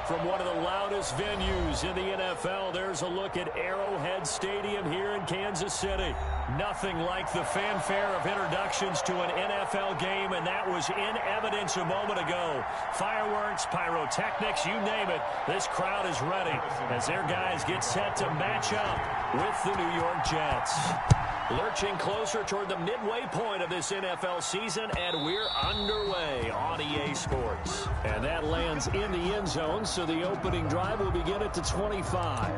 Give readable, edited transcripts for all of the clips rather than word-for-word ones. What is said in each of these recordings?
from one of the loudest venues in the NFL. There's a look at Arrowhead Stadium here in Kansas City. Nothing like the fanfare of introductions to an NFL game, and that was in evidence a moment ago. Fireworks, pyrotechnics, you name it. This crowd is ready as their guys get set to match up with the New York Jets. Lurching closer toward the midway point of this NFL season, and we're underway on EA Sports. And that lands in the end zone, so the opening drive will begin at the 25.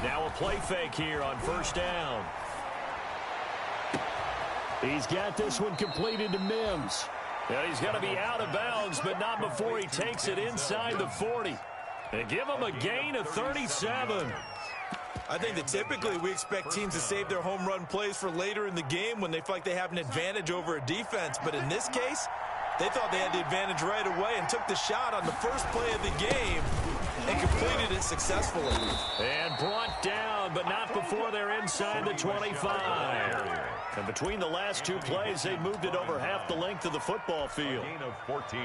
Now a play fake here on first down. He's got this one completed to Mims. And he's going to be out of bounds, but not before he takes it inside the 40. And give him a gain of 37. I think that typically we expect teams to save their home run plays for later in the game when they feel like they have an advantage over a defense. But in this case, they thought they had the advantage right away and took the shot on the first play of the game and completed it successfully. And brought down, but not before they're inside the 25. And between the last two plays, they've moved it over half the length of the football field.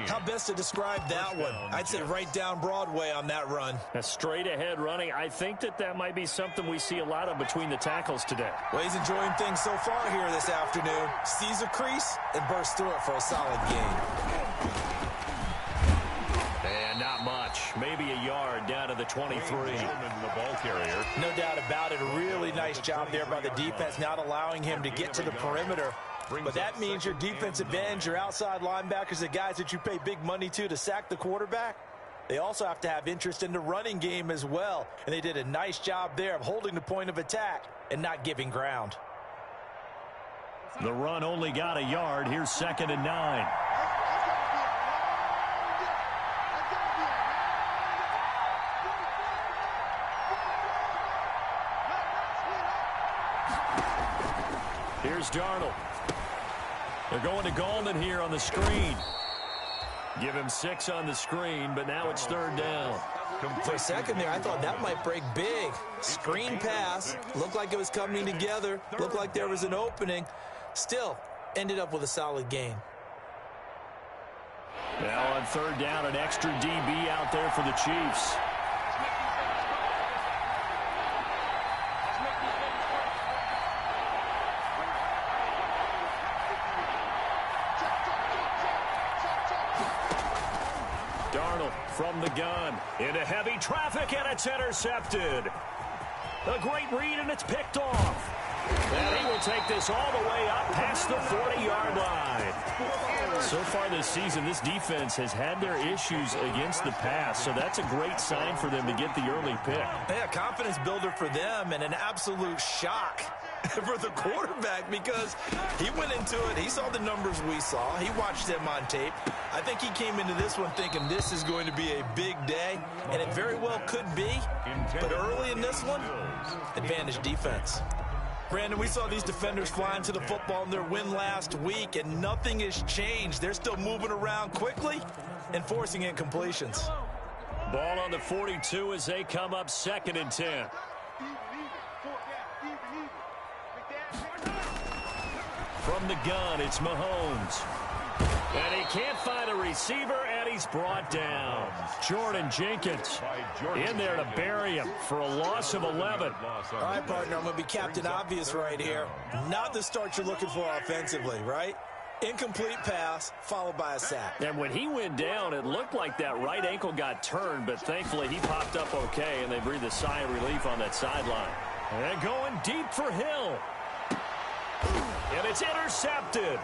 How best to describe that one? I'd say right down Broadway on that run. A straight ahead running. I think that might be something we see a lot of between the tackles today. Well, he's enjoying things so far here this afternoon. Sees a crease and bursts through it for a solid gain. And not much. Maybe a yard down to the 23. The ball carrier. No doubt about it. A really nice job there by the defense, not allowing him to get to the perimeter. But that means your defensive ends, your outside linebackers, the guys that you pay big money to sack the quarterback, they also have to have interest in the running game as well. And they did a nice job there of holding the point of attack and not giving ground. The run only got a yard. Here's 2nd and 9. Here's Darnold. They're going to Gallman here on the screen. Give him 6 on the screen, but now it's 3rd down. For a second there, I thought that might break big. Screen pass. Looked like it was coming together. Looked like there was an opening. Still, ended up with a solid gain. Now on 3rd down, an extra DB out there for the Chiefs. From the gun, into heavy traffic, and it's intercepted. A great read, and it's picked off. And he will take this all the way up past the 40-yard line. So far this season, this defense has had their issues against the pass, so that's a great sign for them to get the early pick. Yeah, confidence builder for them, and an absolute shock for the quarterback because he went into it. He saw the numbers we saw. He watched them on tape. I think he came into this one thinking this is going to be a big day, and it very well could be. But early in this one, advantage defense. Brandon, we saw these defenders flying to the football in their win last week, and nothing has changed. They're still moving around quickly and forcing incompletions. Ball on the 42 as they come up 2nd and 10. From the gun, it's Mahomes. And he can't find a receiver, and he's brought down. Jordan Jenkins in there to bury him for a loss of 11. All right, partner, I'm going to be Captain Obvious right here. Not the start you're looking for offensively, right? Incomplete pass followed by a sack. And when he went down, it looked like that right ankle got turned, but thankfully he popped up okay, and they breathed a sigh of relief on that sideline. And going deep for Hill. And it's intercepted.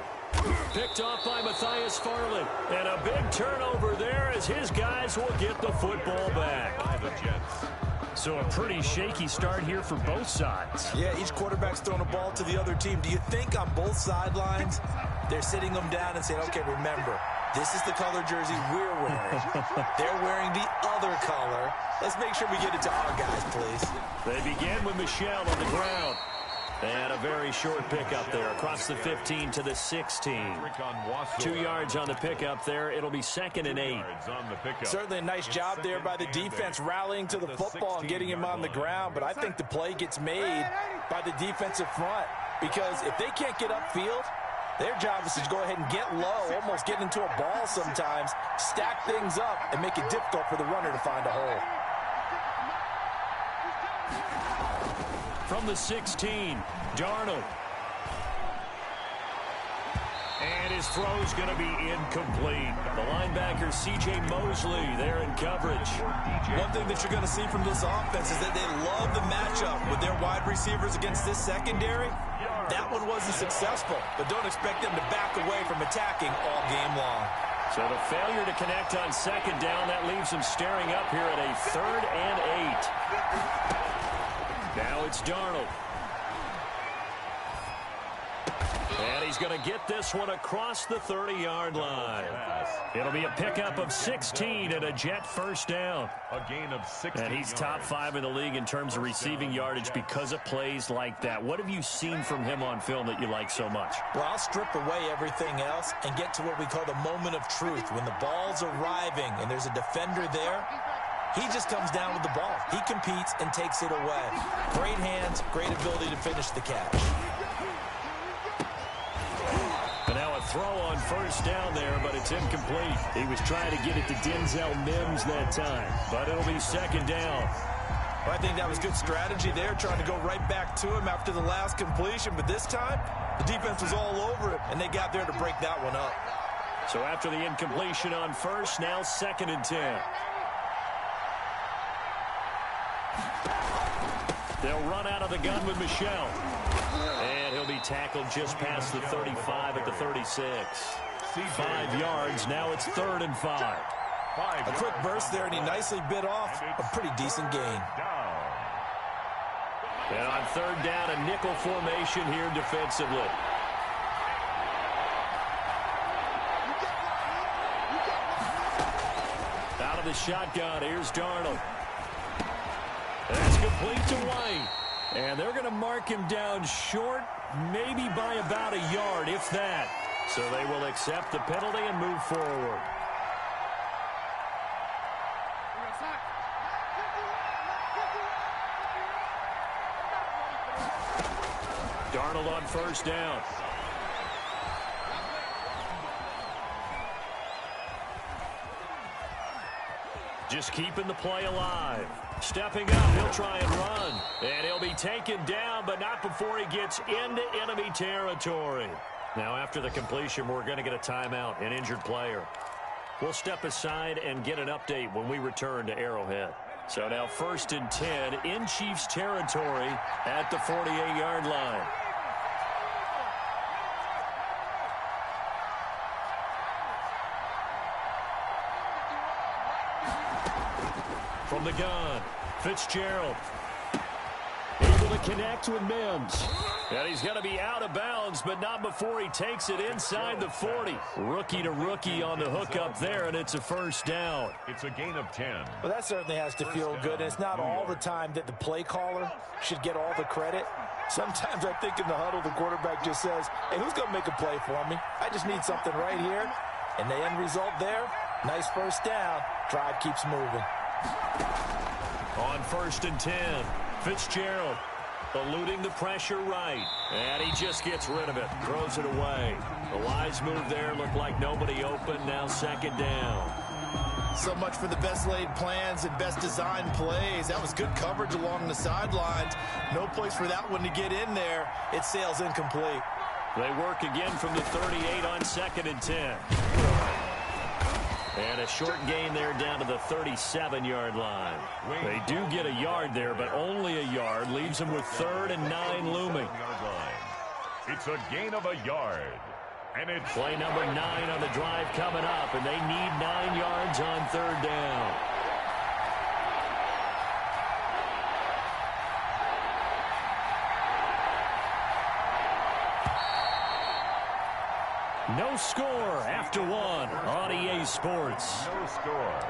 Picked off by Matthias Farley. And a big turnover there as his guys will get the football back. So a pretty shaky start here for both sides. Yeah, each quarterback's throwing a ball to the other team. Do you think on both sidelines they're sitting them down and saying, okay, remember, this is the color jersey we're wearing. They're wearing the other color. Let's make sure we get it to our guys, please. They begin with Michel on the ground. And a very short pickup there across the 15 to the 16. 2 yards on the pickup there. It'll be 2nd and 8. Certainly a nice job there by the defense rallying to the football and getting him on the ground. But I think the play gets made by the defensive front because if they can't get upfield, their job is to go ahead and get low, almost get into a ball sometimes, stack things up, and make it difficult for the runner to find a hole. From the 16, Darnold. And his throw's going to be incomplete. The linebacker, C.J. Mosley, there in coverage. One thing that you're going to see from this offense is that they love the matchup with their wide receivers against this secondary. That one wasn't successful, but don't expect them to back away from attacking all game long. So the failure to connect on 2nd down, that leaves them staring up here at a 3rd and 8. Now it's Darnold. And he's going to get this one across the 30-yard line. It'll be a pickup of 16 and a Jet first down. A gain of 16 and he's top 5 in the league in terms of receiving yardage because of plays like that. What have you seen from him on film that you like so much? Well, I'll strip away everything else and get to what we call the moment of truth. When the ball's arriving and there's a defender there, he just comes down with the ball. He competes and takes it away. Great hands, great ability to finish the catch. And now a throw on 1st down there, but it's incomplete. He was trying to get it to Denzel Mims that time, but it'll be 2nd down. Well, I think that was good strategy there, trying to go right back to him after the last completion, but this time, the defense was all over it, and they got there to break that one up. So after the incompletion on 1st, now 2nd and 10. They'll run out of the gun with Michel. And he'll be tackled just past the 35 at the 36. 5 yards. Now it's 3rd and 5. A quick burst there, and he nicely bit off a pretty decent gain. And on 3rd down, a nickel formation here defensively. Out of the shotgun, here's Darnold. That's complete to White. And they're going to mark him down short, maybe by about a yard, if that. So they will accept the penalty and move forward. Darnold on 1st down. Just keeping the play alive. Stepping up, he'll try and run. And he'll be taken down, but not before he gets into enemy territory. Now, after the completion, we're going to get a timeout, an injured player. We'll step aside and get an update when we return to Arrowhead. So now 1st and 10 in Chiefs territory at the 48-yard line. From the gun, Fitzgerald. Able to connect with Mims. And he's going to be out of bounds, but not before he takes it inside the 40. Rookie to rookie on the hook up there, and it's a 1st down. It's a gain of 10. Well, that certainly has to feel good, and it's not all the time that the play caller should get all the credit. Sometimes I think in the huddle, the quarterback just says, hey, who's going to make a play for me? I just need something right here. And the end result there, nice 1st down. Drive keeps moving. On 1st and 10, Fitzgerald eluding the pressure right. And he just gets rid of it, throws it away. The wise move there, looked like nobody open, now 2nd down. So much for the best laid plans and best designed plays. That was good coverage along the sidelines. No place for that one to get in there. It sails incomplete. They work again from the 38 on 2nd and 10. And a short gain there down to the 37-yard line. They do get a yard there, but only a yard. Leaves them with 3rd and 9 looming. It's a gain of a yard. And it's play number 9 on the drive coming up, and they need 9 yards on 3rd down. No score after 1 on EA Sports. No score.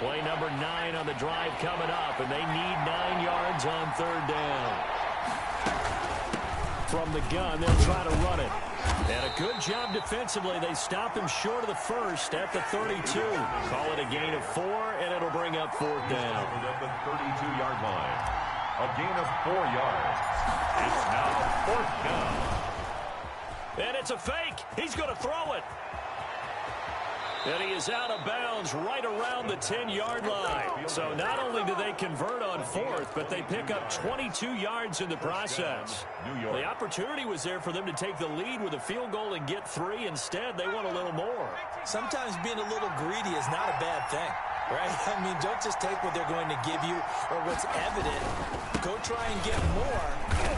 Play number 9 on the drive coming up, and they need 9 yards on third down. From the gun, they'll try to run it. And a good job defensively. They stop him short of the first at the 32. Call it a gain of 4, and it'll bring up fourth down. At the 32-yard line. A gain of 4 yards. It's now fourth down. And it's a fake. He's going to throw it. And he is out of bounds right around the 10-yard line. So not only do they convert on fourth, but they pick up 22 yards in the process. The opportunity was there for them to take the lead with a field goal and get 3. Instead, they want a little more. Sometimes being a little greedy is not a bad thing, right? I mean, don't just take what they're going to give you or what's evident. Go try and get more.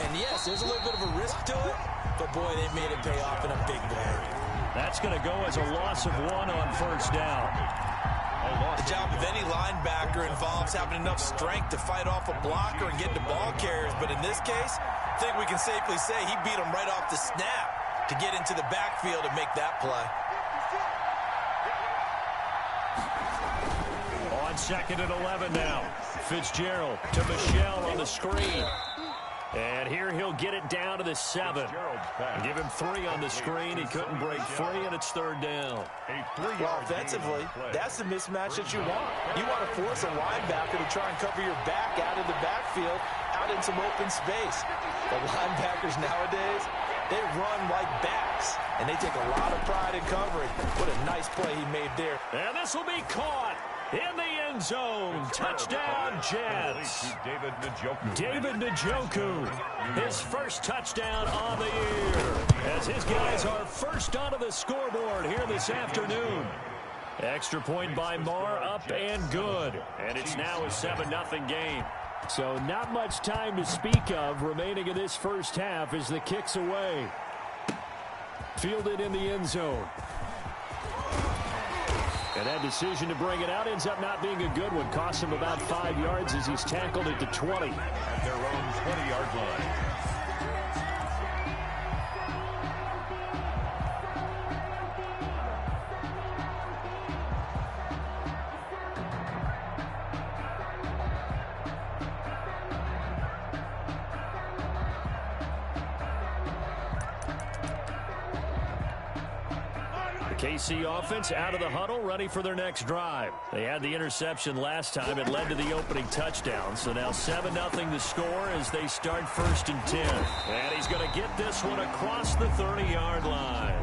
And yes, there's a little bit of a risk to it, but boy, they made it pay off in a big way. That's going to go as a loss of 1 on first down. The job of any linebacker involves having enough strength to fight off a blocker and get to ball carriers. But in this case, I think we can safely say he beat him right off the snap to get into the backfield and make that play. On second and 11 now. Fitzgerald to Michel on the screen. And here he'll get it down to the 7. Give him 3 on the screen. He couldn't break free, and it's third down. Well, offensively, that's the mismatch that you want. You want to force a linebacker to try and cover your back out of the backfield, out in some open space. The linebackers nowadays, they run like backs, and they take a lot of pride in covering. What a nice play he made there. And this will be caught in the end zone. Touchdown, Jets. David Njoku, his first touchdown on the year, as his guys are first onto the scoreboard here this afternoon. Extra point by Marr, up and good. And it's now a 7-0 game. So not much time to speak of remaining in this first half as the kick's away. Fielded in the end zone. And that decision to bring it out ends up not being a good one. Costs him about 5 yards as he's tackled at the 20. At their own 20-yard line. KC offense out of the huddle, ready for their next drive. They had the interception last time. It led to the opening touchdown. So now 7-0 the score as they start first and 10. And he's going to get this one across the 30-yard line.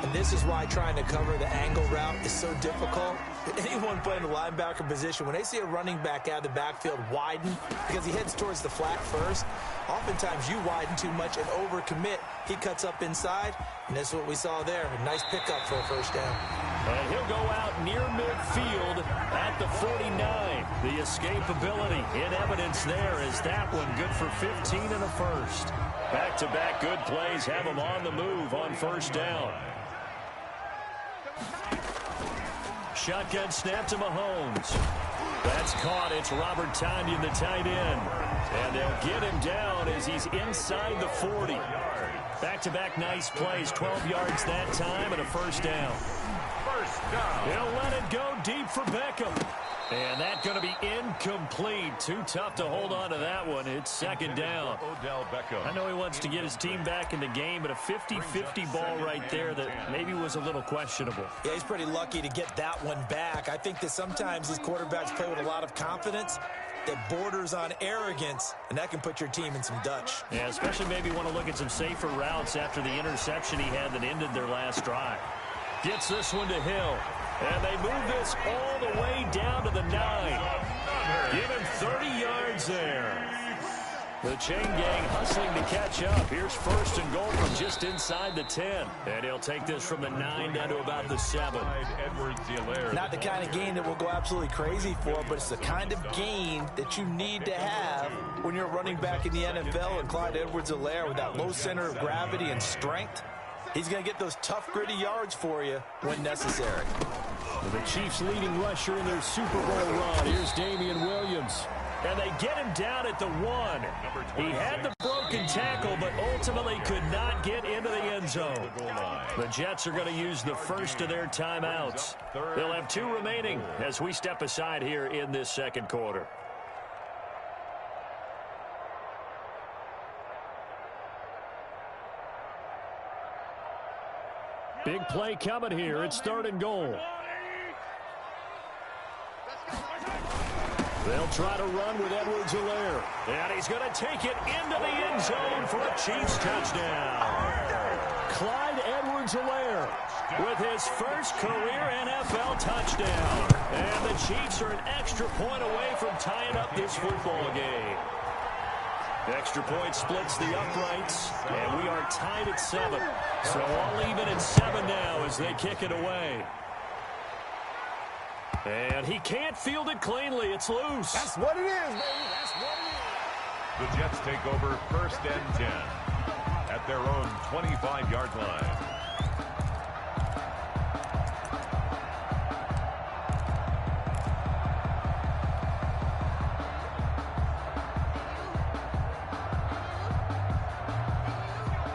And this is why trying to cover the angle route is so difficult. Anyone playing the linebacker position, when they see a running back out of the backfield widen because he heads towards the flat first, oftentimes you widen too much and overcommit. He cuts up inside, and that's what we saw there. A nice pickup for a first down. And he'll go out near midfield at the 49. The escapability in evidence there is that one good for 15 and a first. Back-to-back good plays have him on the move on first down. Shotgun snap to Mahomes. That's caught. It's Robert Tonyan, the tight end. And they'll get him down as he's inside the 40. Back-to-back nice plays. 12 yards that time and a first down. He'll let it go deep for Beckham. And that's going to be incomplete. Too tough to hold on to that one. It's second down. I know he wants to get his team back in the game, but a 50-50 ball right there that maybe was a little questionable. Yeah, he's pretty lucky to get that one back. I think that sometimes these quarterbacks play with a lot of confidence that borders on arrogance, and that can put your team in some Dutch. Yeah, especially maybe want to look at some safer routes after the interception he had that ended their last drive. Gets this one to Hill. And they move this all the way down to the 9. Give him 30 yards there. The chain gang hustling to catch up. Here's first and goal from just inside the 10. And he'll take this from the 9 down to about the 7. Not the kind of gain that we'll go absolutely crazy for, but it's the kind of gain that you need to have when you're running back in the NFL. And Clyde Edwards-Helaire with that low center of gravity and strength, he's going to get those tough, gritty yards for you when necessary. The Chiefs' leading rusher in their Super Bowl run. Here's Damian Williams. And they get him down at the 1. He had the broken tackle, but ultimately could not get into the end zone. The Jets are going to use the first of their timeouts. They'll have 2 remaining as we step aside here in this second quarter. Big play coming here. It's 3rd and goal. They'll try to run with Edwards-Helaire. And he's going to take it into the end zone for a Chiefs touchdown. Clyde Edwards-Helaire with his first career NFL touchdown. And the Chiefs are an extra point away from tying up this football game. Extra point splits the uprights, and we are tied at 7. So all even at 7 now as they kick it away. And he can't field it cleanly. It's loose. That's what it is, baby. That's what it is. The Jets take over 1st and 10 at their own 25-yard line.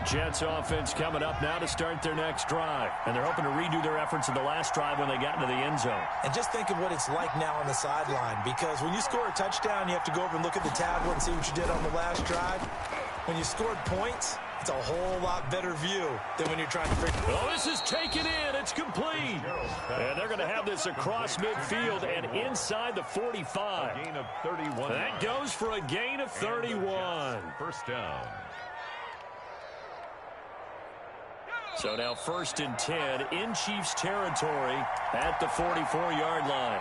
Jets offense coming up now to start their next drive. And they're hoping to redo their efforts in the last drive when they got into the end zone. And just think of what it's like now on the sideline, because when you score a touchdown, you have to go over and look at the tablet and see what you did on the last drive. When you scored points, it's a whole lot better view than when you're trying to figure. Oh, this is taken in. It's complete. And they're going to have this across midfield and inside the 45. A gain of 31. That goes for a gain of 31. 1st down. So now 1st and 10 in Chiefs territory at the 44-yard line.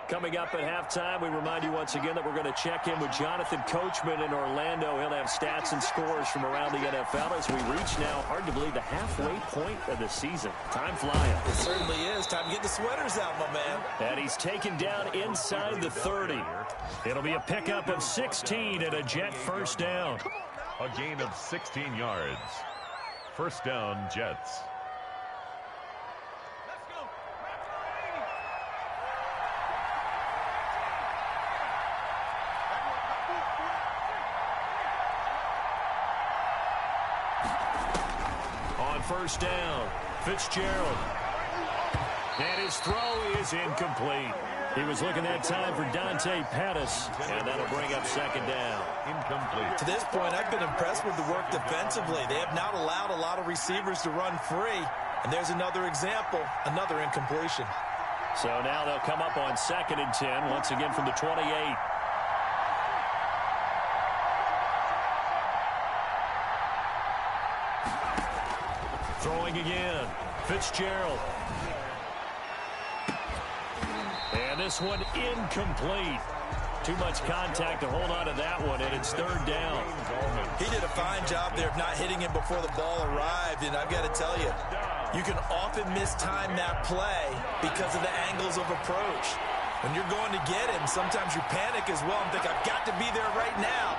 Coming up at halftime, we remind you once again that we're going to check in with Jonathan Coachman in Orlando. He'll have stats and scores from around the NFL as we reach now, hard to believe, the halfway point of the season. Time flying. It certainly is. Time to get the sweaters out, my man. And he's taken down inside the 30. It'll be a pickup of 16 and a Jet 1st down. A gain of 16 yards. 1st down, Jets. On 1st down, Fitzgerald. And his throw is incomplete. He was looking that time for Dante Pettis, and that'll bring up 2nd down. Incomplete. To this point, I've been impressed with the work defensively. They have not allowed a lot of receivers to run free. And there's another example, another incompletion. So now they'll come up on 2nd and 10, once again from the 28. Throwing again, Fitzgerald. And this one incomplete. Too much contact to hold on to that one, and it's 3rd down. He did a fine job there of not hitting him before the ball arrived, and I've got to tell you, you can often mistime that play because of the angles of approach. When you're going to get him, sometimes you panic as well and think, I've got to be there right now.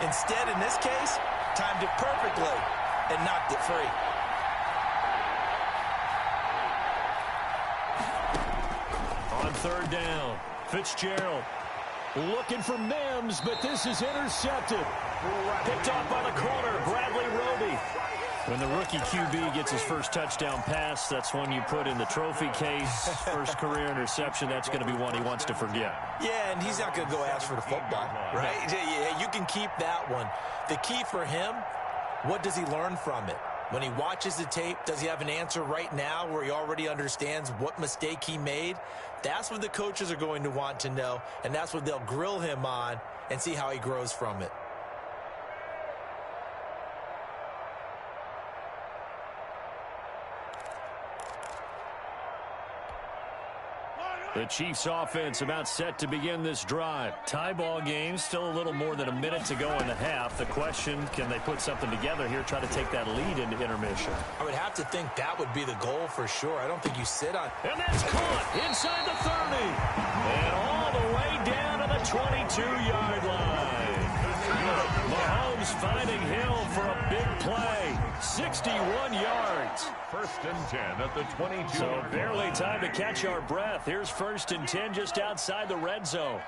Instead, in this case, timed it perfectly and knocked it free. On 3rd down, Fitzgerald looking for Mims, but this is intercepted. Picked off by the corner, Bradley Roby. When the rookie QB gets his first touchdown pass, that's one you put in the trophy case. First career interception, that's going to be one he wants to forget. Yeah, and he's not going to go ask for the football, right? Yeah, you can keep that one. The key for him, what does he learn from it? When he watches the tape, does he have an answer right now where he already understands what mistake he made? That's what the coaches are going to want to know, and that's what they'll grill him on and see how he grows from it. The Chiefs offense about set to begin this drive. Tie ball game, still a little more than a minute to go in the half. The question, can they put something together here, try to take that lead into intermission? I would have to think that would be the goal for sure. I don't think you sit on. And that's caught inside the 30. And all the way down to the 22-yard line. Mahomes finding Hill for a big play. 61 yards. 1st and 10 at the 22. So barely time to catch our breath. Here's 1st and 10 just outside the red zone.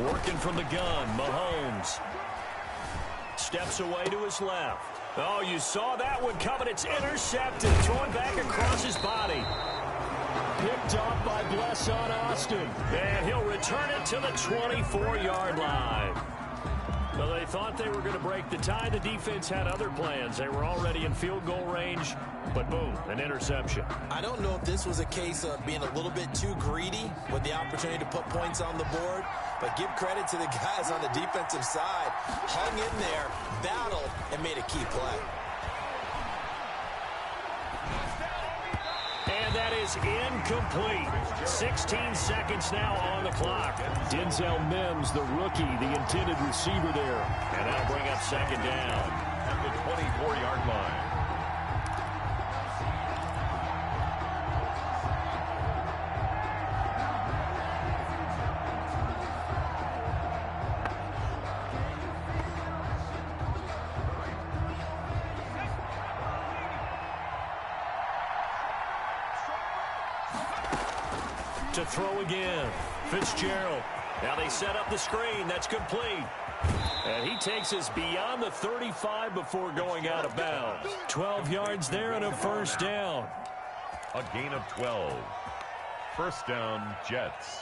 Working from the gun, Mahomes. Steps away to his left. Oh, you saw that one coming. It's intercepted. Thrown back across his body. Picked off by Blesson Austin. And he'll return it to the 24-yard line. Well, they thought they were going to break the tie. The defense had other plans. They were already in field goal range, but boom, an interception. I don't know if this was a case of being a little bit too greedy with the opportunity to put points on the board, but give credit to the guys on the defensive side. Hung in there, battled, and made a key play. And that is incomplete. 16 seconds now on the clock. Denzel Mims, the rookie, the intended receiver there. And that'll bring up 2nd down. At the 24-yard line. To throw again. Fitzgerald. Now they set up the screen. That's complete. And he takes us beyond the 35 before going out of bounds. 12 yards there and a 1st down. A gain of 12. 1st down, Jets.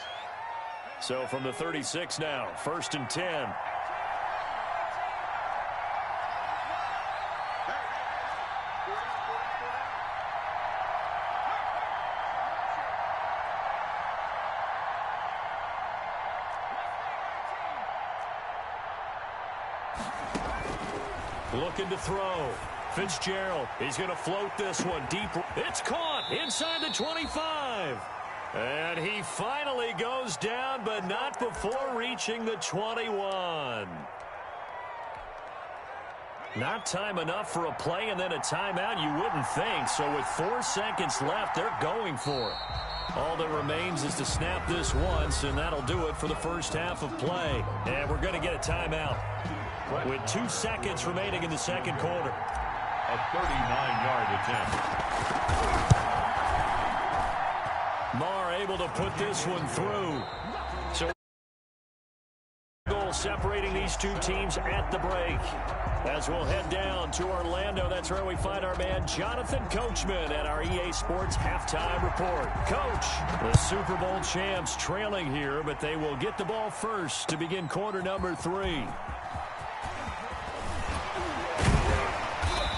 So from the 36 now, 1st and 10. Looking to throw. Fitzgerald. He's going to float this one deep. It's caught inside the 25. And he finally goes down, but not before reaching the 21. Not time enough for a play and then a timeout, you wouldn't think. So with 4 seconds left, they're going for it. All that remains is to snap this once, and that'll do it for the first half of play. And we're going to get a timeout with 2 seconds remaining in the second quarter. A 39-yard attempt. Marr able to put this one through. So goal separating these two teams at the break. As we'll head down to Orlando, that's where we find our man Jonathan Coachman at our EA Sports Halftime Report. Coach, the Super Bowl champs trailing here, but they will get the ball first to begin quarter number 3.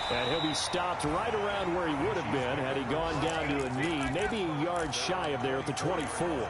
And he'll be stopped right around where he would have been had he gone down to a knee, maybe a yard shy of there at the 24.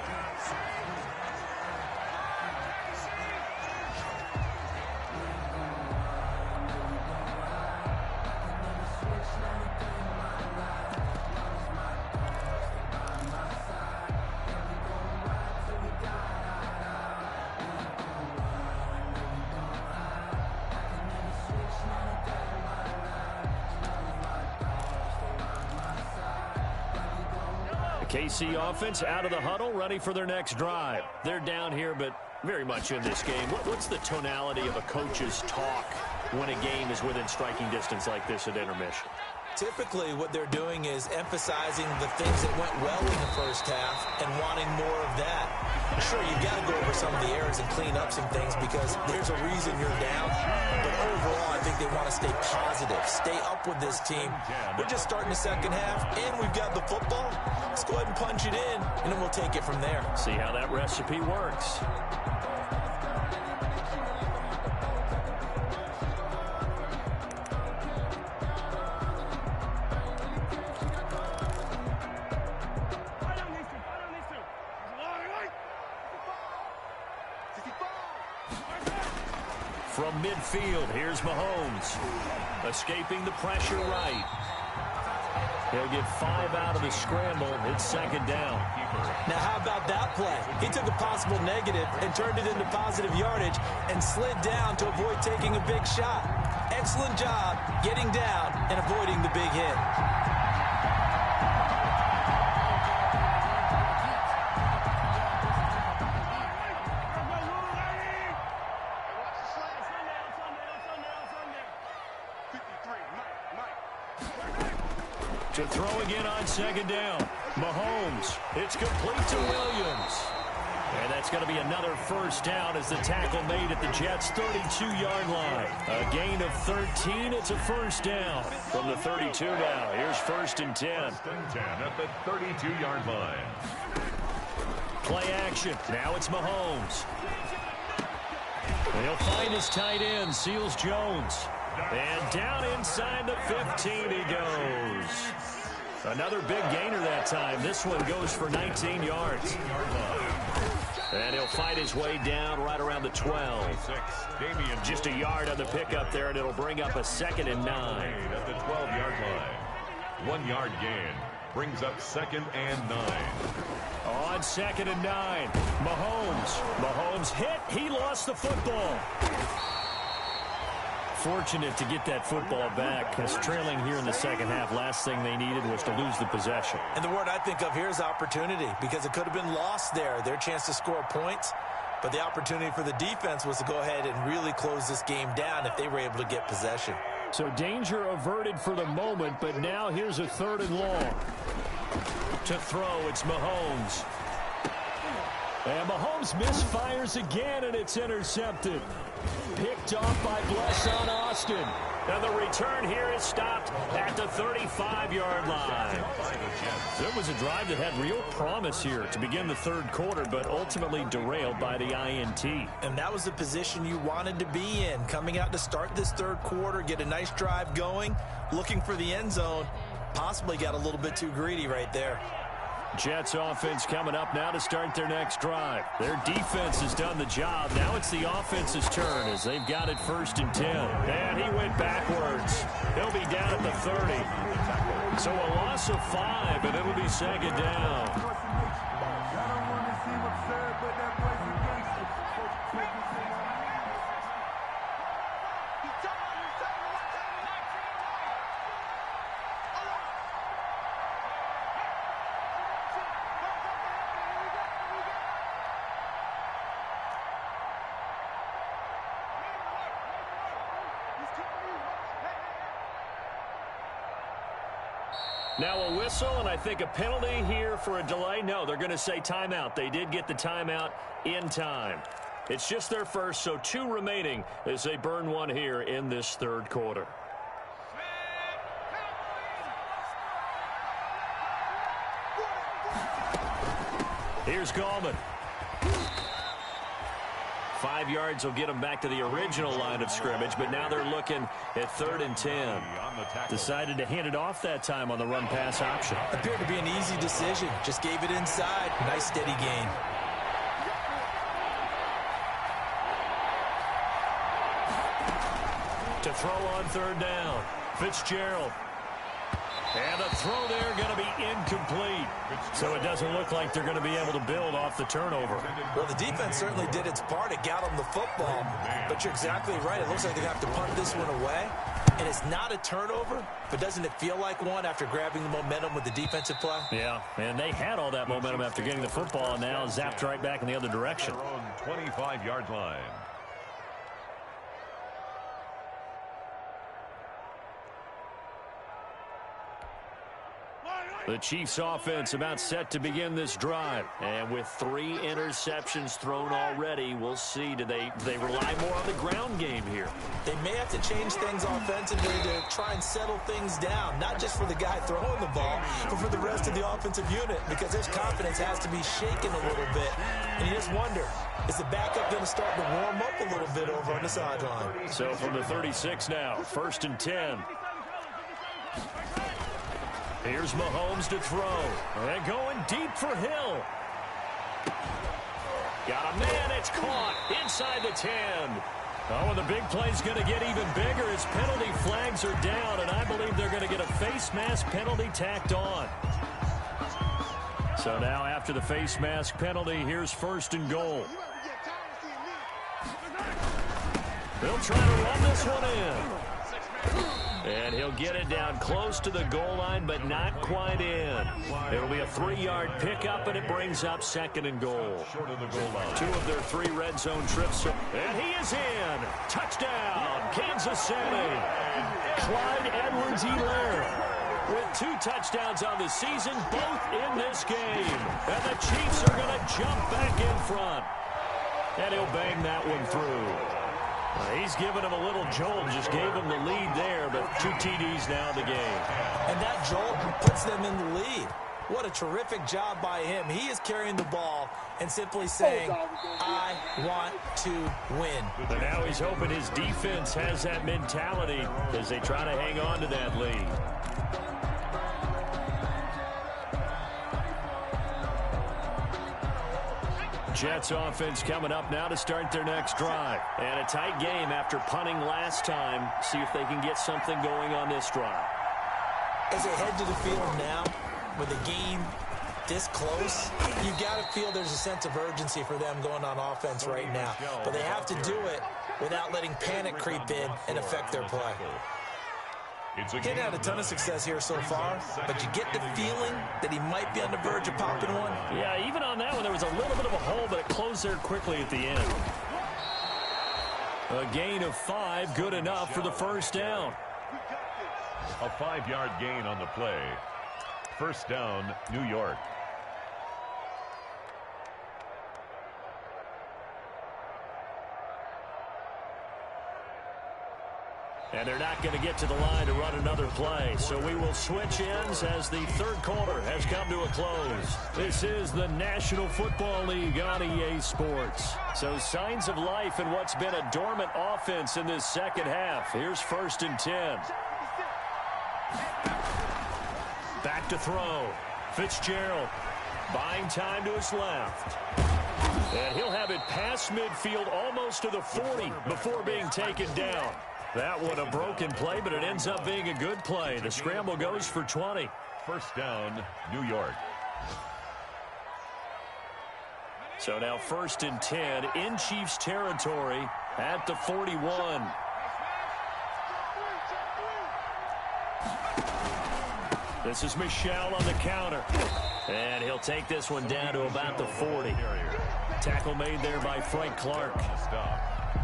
KC offense out of the huddle, ready for their next drive. They're down here, but very much in this game. What's the tonality of a coach's talk when a game is within striking distance like this at intermission? Typically, what they're doing is emphasizing the things that went well in the first half and wanting more of that. Sure, you've got to go over some of the errors and clean up some things because there's a reason you're down. But overall, I think they want to stay positive, stay up with this team. We're just starting the second half, and we've got the football. Let's go ahead and punch it in, and then we'll take it from there. See how that recipe works. From midfield, here's Mahomes. Escaping the pressure right. He'll get 5 out of the scramble. It's second down. Now, how about that play? He took a possible negative and turned it into positive yardage and slid down to avoid taking a big shot. Excellent job getting down and avoiding the big hit. To throw again on second down. Mahomes. It's complete to Williams. And that's going to be another first down as the tackle made at the Jets' 32-yard line. A gain of 13. It's a first down from the 32 now. Here's first and 10. First and 10 at the 32-yard line. Play action. Now it's Mahomes. He'll find his tight end, Seals Jones. And down inside the 15 he goes. Another big gainer that time. This one goes for 19 yards. And he'll fight his way down right around the 12. Just a yard on the pickup there, and it'll bring up a 2nd and 9. At the 12-yard line. 1 yard gain brings up 2nd and 9. On 2nd and 9, Mahomes hit. He lost the football. Fortunate to get that football back, because trailing here in the second half, last thing they needed was to lose the possession. And the word I think of here is opportunity, because it could have been lost there. Their chance to score points, but the opportunity for the defense was to go ahead and really close this game down if they were able to get possession. So danger averted for the moment, but now here's a 3rd and long. To throw, it's Mahomes. And Mahomes misfires again, and it's intercepted. Picked off by Blesson Austin. And the return here is stopped at the 35-yard line. It was a drive that had real promise here to begin the 3rd quarter, but ultimately derailed by the INT. And that was the position you wanted to be in, coming out to start this 3rd quarter, get a nice drive going, looking for the end zone. Possibly got a little bit too greedy right there. Jets offense coming up now to start their next drive. Their defense has done the job. Now it's the offense's turn as they've got it 1st and 10. And he went backwards. He'll be down at the 30. So a loss of 5, and it'll be 2nd down. Now a whistle, and I think a penalty here for a delay. No, they're going to say timeout. They did get the timeout in time. It's just their first, so 2 remaining as they burn 1 here in this 3rd quarter. Here's Gallman. 5 yards will get them back to the original line of scrimmage, but now they're looking at 3rd and 10. Decided to hand it off that time on the run-pass option. Appeared to be an easy decision. Just gave it inside. Nice steady gain. To throw on 3rd down, Fitzgerald. And the throw there going to be incomplete. So it doesn't look like they're going to be able to build off the turnover. Well, the defense certainly did its part. It got them the football. But you're exactly right. It looks like they're going to have to punt this one away. And it's not a turnover, but doesn't it feel like one after grabbing the momentum with the defensive play? Yeah, and they had all that momentum after getting the football, and now zapped right back in the other direction. 25-yard line. The Chiefs offense about set to begin this drive. And with 3 interceptions thrown already, we'll see. Do they rely more on the ground game here? They may have to change things offensively to try and settle things down, not just for the guy throwing the ball, but for the rest of the offensive unit, because his confidence has to be shaken a little bit. And you just wonder, is the backup going to start to warm up a little bit over on the sideline? So from the 36 now, 1st and 10. Here's Mahomes to throw. And going deep for Hill. Got a man, it's caught inside the 10. Oh, and the big play's going to get even bigger as penalty flags are down, and I believe they're going to get a face mask penalty tacked on. So now after the face mask penalty, here's 1st and goal. They'll try to run this one in. And he'll get it down close to the goal line, but not quite in. It'll be a 3-yard pickup, and it brings up 2nd and goal. 2 of their 3 red zone trips. And he is in. Touchdown, Kansas City. Clyde Edwards-Helaire with 2 touchdowns on the season, both in this game. And the Chiefs are going to jump back in front. And he'll bang that one through. He's given him a little jolt, just gave him the lead there, but 2 TDs now in the game. And that jolt puts them in the lead. What a terrific job by him. He is carrying the ball and simply saying, I want to win. But now he's hoping his defense has that mentality as they try to hang on to that lead. Jets offense coming up now to start their next drive. And a tight game after punting last time. See if they can get something going on this drive. As they head to the field now, with the game this close, you got to feel there's a sense of urgency for them going on offense right now. But they have to do it without letting panic creep in and affect their play. Getting had a ton of success here so far, but you get the feeling that he might be on the verge of popping one. Yeah, even on that one, there was a little bit of a hole, but it closed there quickly at the end. A gain of 5, good enough for the 1st down. A 5-yard gain on the play. 1st down, New York. And they're not going to get to the line to run another play. So we will switch ends as the 3rd quarter has come to a close. This is the National Football League on EA Sports. So signs of life in what's been a dormant offense in this 2nd half. Here's 1st and 10. Back to throw. Fitzgerald buying time to his left. And he'll have it past midfield almost to the 40 before being taken down. That one a broken play, but it ends up being a good play. The scramble goes for 20. 1st down, New York. So now 1st and 10 in Chiefs territory at the 41. This is Michel on the counter. And he'll take this one down to about the 40. Tackle made there by Frank Clark.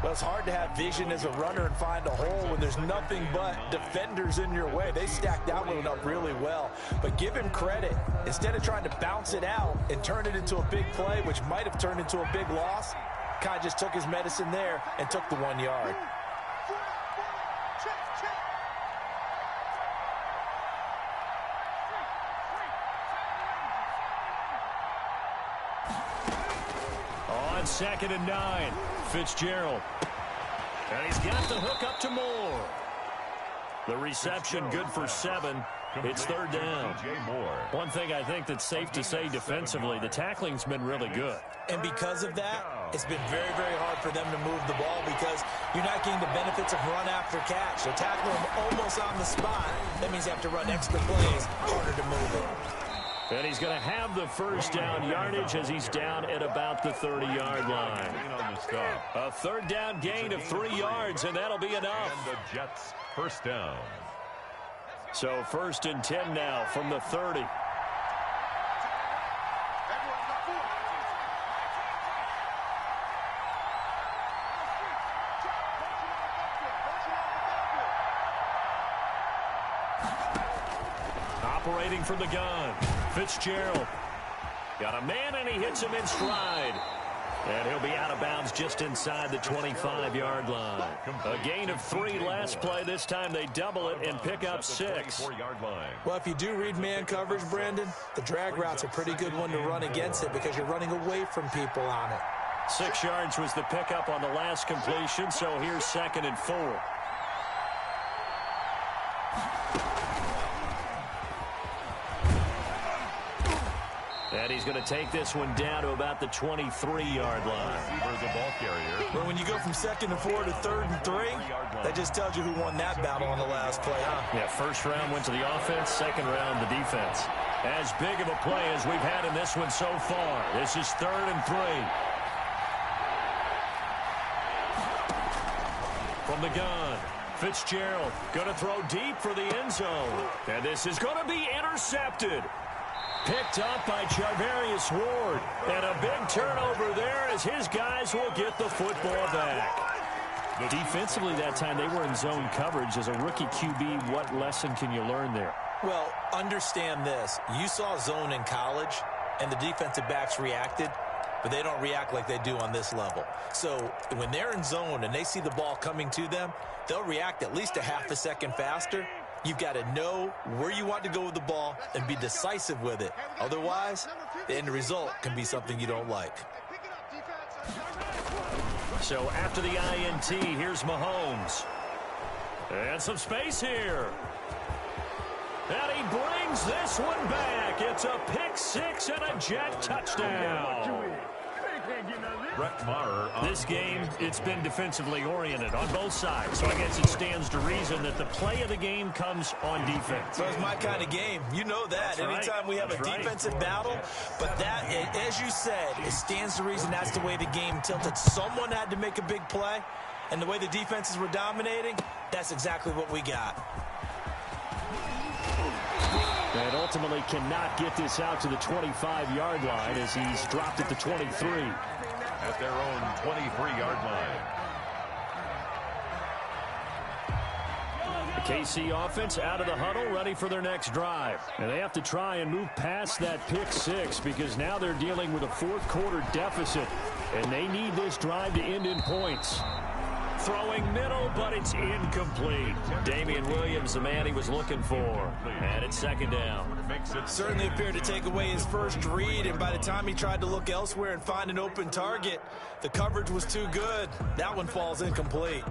Well, it's hard to have vision as a runner and find a hole when there's nothing but defenders in your way. They stacked that one up really well. But give him credit. Instead of trying to bounce it out and turn it into a big play, which might have turned into a big loss, Kai just took his medicine there and took the 1 yard. On 2nd and 9. Fitzgerald. And he's got the hook up to Moore. The reception good for 7. It's 3rd down. One thing I think that's safe to say defensively, the tackling's been really good. And because of that, it's been very, very hard for them to move the ball because you're not getting the benefits of run after catch. They're tackling them almost on the spot. That means you have to run extra plays, harder to move it. And he's going to have the 1st down yardage as he's down at about the 30-yard line. A 3rd down gain of 3 yards, and that'll be enough. And the Jets 1st down. So 1st and 10 now from the 30. Operating from the gun. Fitzgerald got a man, and he hits him in stride. And he'll be out of bounds just inside the 25-yard line. A gain of 3 last play. This time they double it and pick up 6. Well, if you do read man coverage, Brandon, the drag route's a pretty good one to run against it because you're running away from people on it. 6 yards was the pickup on the last completion, so here's 2nd and 4. And And he's going to take this one down to about the 23-yard line. The ball carrier. But when you go from 2nd and 4 to 3rd and 3, that just tells you who won that battle on the last play, huh? Yeah, first round went to the offense, second round the defense. As big of a play as we've had in this one so far. This is 3rd and 3. From the gun, Fitzgerald going to throw deep for the end zone. And this is going to be intercepted. Picked up by Charvarius Ward. And a big turnover there as his guys will get the football back. Defensively that time, they were in zone coverage. As a rookie QB, what lesson can you learn there? Well, understand this. You saw zone in college, and the defensive backs reacted, but they don't react like they do on this level. So when they're in zone and they see the ball coming to them, they'll react at least a half a second faster. You've got to know where you want to go with the ball and be decisive with it. Otherwise, the end result can be something you don't like. So after the INT, here's Mahomes. And some space here. And he brings this one back. It's a pick six and a Jet touchdown. Brett Maher. This game, it's been defensively oriented on both sides. So I guess it stands to reason that the play of the game comes on defense. So it's my kind of game. You know that. That's Anytime we have a defensive battle, but that, as you said, it stands to reason that's the way the game tilted. Someone had to make a big play, and the way the defenses were dominating, that's exactly what we got. And ultimately cannot get this out to the 25-yard line as he's dropped at the 23. At their own 23-yard line. The KC offense out of the huddle, ready for their next drive. And they have to try and move past that pick six because now they're dealing with a fourth-quarter deficit. And they need this drive to end in points. Throwing middle, but it's incomplete. Damian Williams, the man he was looking for. And it's 2nd down. Certainly appeared to take away his first read, and by the time he tried to look elsewhere and find an open target, the coverage was too good. That one falls incomplete.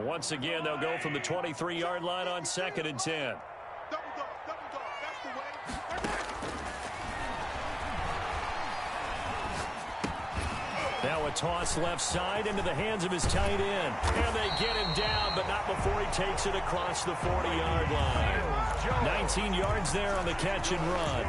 Once again, they'll go from the 23-yard line on 2nd and 10. Now a toss left side into the hands of his tight end. And they get him down, but not before he takes it across the 40-yard line. 19 yards there on the catch and run.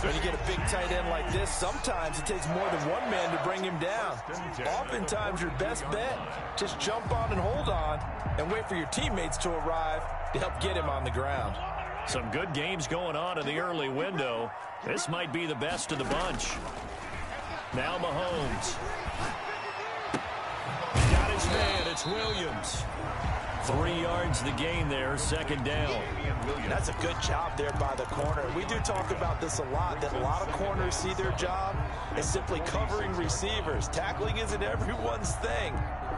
When you get a big tight end like this, sometimes it takes more than one man to bring him down. Oftentimes, your best bet, just jump on and hold on and wait for your teammates to arrive to help get him on the ground. Some good games going on in the early window. This might be the best of the bunch. Now Mahomes. Got his man. It's Williams. 3 yards the gain there, 2nd down. That's a good job there by the corner. We do talk about this a lot, that a lot of corners see their job as simply covering receivers. Tackling isn't everyone's thing.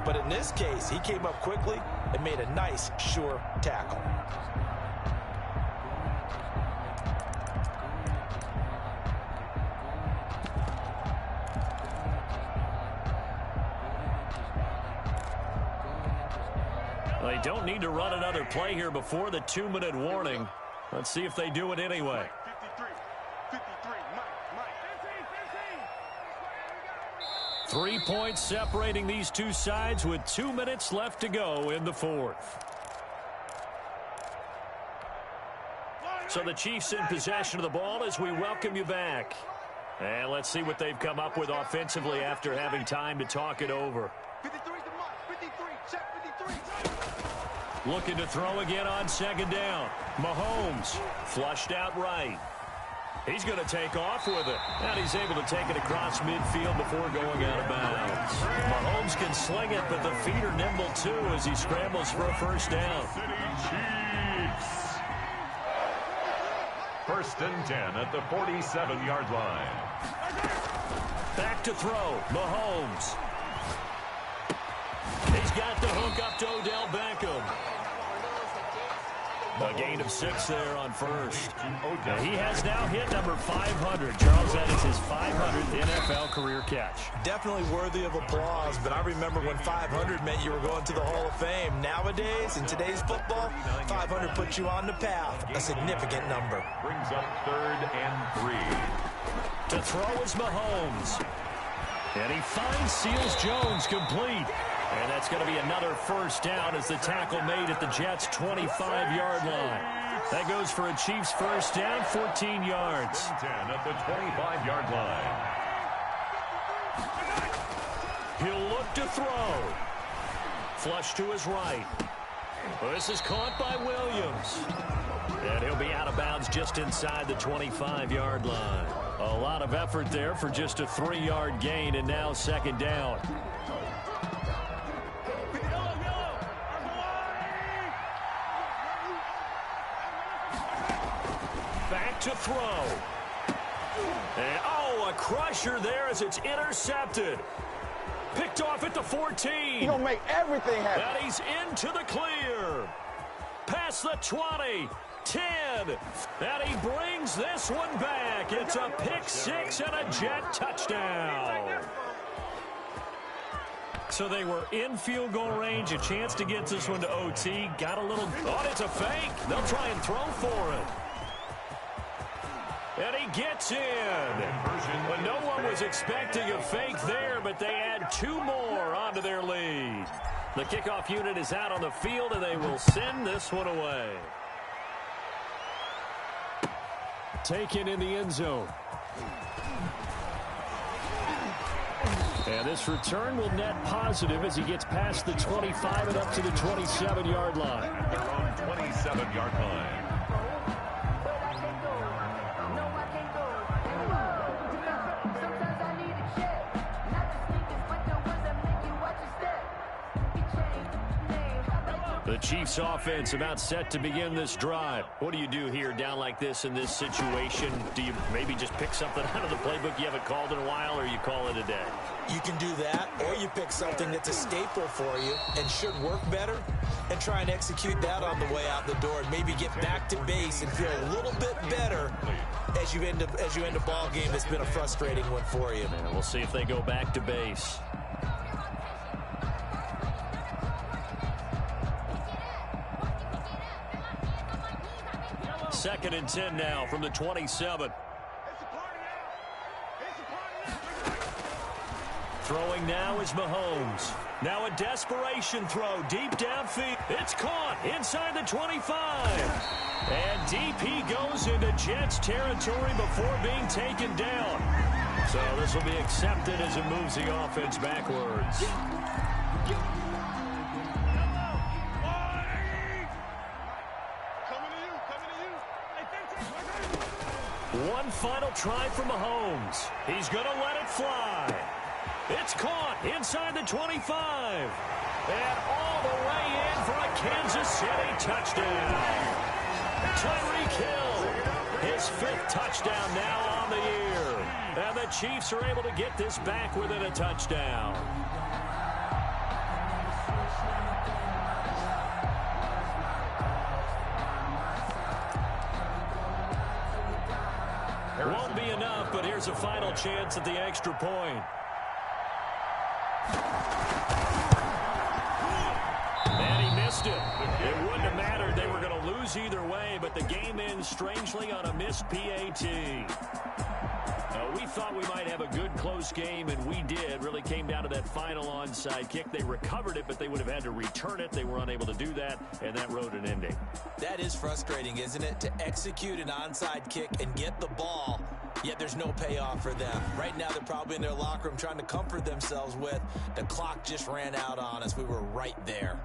But in this case, he came up quickly and made a nice, sure tackle. They don't need to run another play here before the 2-minute warning. Let's see if they do it anyway. 3 points separating these two sides with 2 minutes left to go in the fourth. So the Chiefs in possession of the ball as we welcome you back. And let's see what they've come up with offensively after having time to talk it over. Looking to throw again on 2nd down. Mahomes flushed out right. He's going to take off with it. And he's able to take it across midfield before going out of bounds. Mahomes can sling it, but the feet are nimble too as he scrambles for a first down. Chiefs. 1st and 10 at the 47-yard line. Back to throw. Mahomes. He's got the hook up to Odell Beckham. A gain of 6 there on first. He has now hit number 500. Charles, that is his 500th NFL career catch. Definitely worthy of applause, but I remember when 500 meant you were going to the Hall of Fame. Nowadays, in today's football, 500 puts you on the path, a significant number. Brings up 3rd and 3. To throw is Mahomes. And he finds Seals Jones complete. And that's going to be another first down as the tackle made at the Jets' 25-yard line. That goes for a Chiefs first down, 14 yards. 10 at the 25-yard line. He'll look to throw. Flush to his right. This is caught by Williams. And he'll be out of bounds just inside the 25-yard line. A lot of effort there for just a 3-yard gain, and now second down. Back to throw. And, a crusher there as it's intercepted. Picked off at the 14. He's going to make everything happen. And he's into the clear. Past the 20. 10. And he brings this one back. It's a pick 6 and a Jet touchdown. So they were in field goal range, a chance to get this one to OT. Got a little, it's a fake. They'll try and throw for it. And he gets in. But no one was expecting a fake there, but they add 2 more onto their lead. The kickoff unit is out on the field, and they will send this one away. Taken in the end zone. And this return will net positive as he gets past the 25 and up to the 27-yard line. At their own 27-yard line. The Chiefs offense about set to begin this drive. What do you do here down like this in this situation? Do you maybe just pick something out of the playbook you haven't called in a while, or you call it a day? You can do that, or you pick something that's a staple for you and should work better and try and execute that on the way out the door and maybe get back to base and feel a little bit better as you end a ball game that's been a frustrating one for you. And we'll see if they go back to base. Second and 10 now from the 27. Throwing now is Mahomes. Now a desperation throw deep downfield. It's caught inside the 25. And deep he goes into Jets territory before being taken down. So this will be accepted as it moves the offense backwards. One final try for Mahomes. He's going to let it fly. It's caught inside the 25. And all the way in for a Kansas City touchdown. Tyreek Hill, his 5th touchdown now on the year. And the Chiefs are able to get this back within a touchdown. Won't be enough, but here's a final chance at the extra point. And he missed it. It wouldn't have mattered. They were going to lose either way, but the game ends strangely on a missed PAT. We thought we might have a good close game, and we did. Really came down to that final onside kick. They recovered it, but they would have had to return it. They were unable to do that, and that wrote an ending. That is frustrating, isn't it? To execute an onside kick and get the ball, yet there's no payoff for them. Right now, they're probably in their locker room trying to comfort themselves with, the clock just ran out on us. We were right there.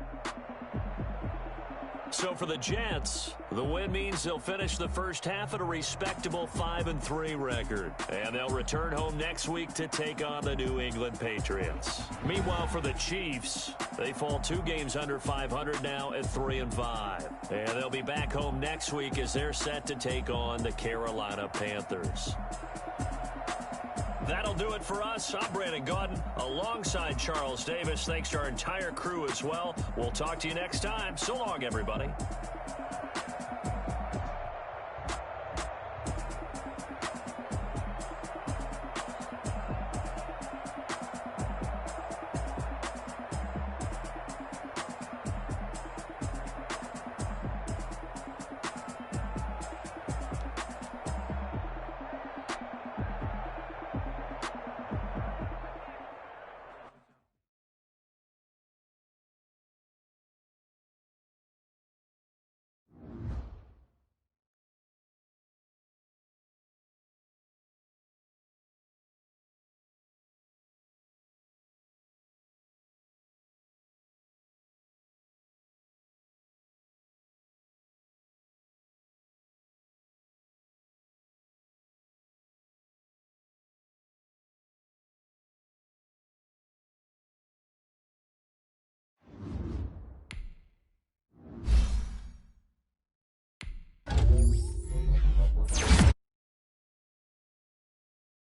So for the Jets, the win means they'll finish the first half at a respectable 5-3 record. And they'll return home next week to take on the New England Patriots. Meanwhile, for the Chiefs, they fall 2 games under 500 now at 3-5. And they'll be back home next week as they're set to take on the Carolina Panthers. That'll do it for us. I'm Brandon Gaudin alongside Charles Davis. Thanks to our entire crew as well. We'll talk to you next time. So long, everybody.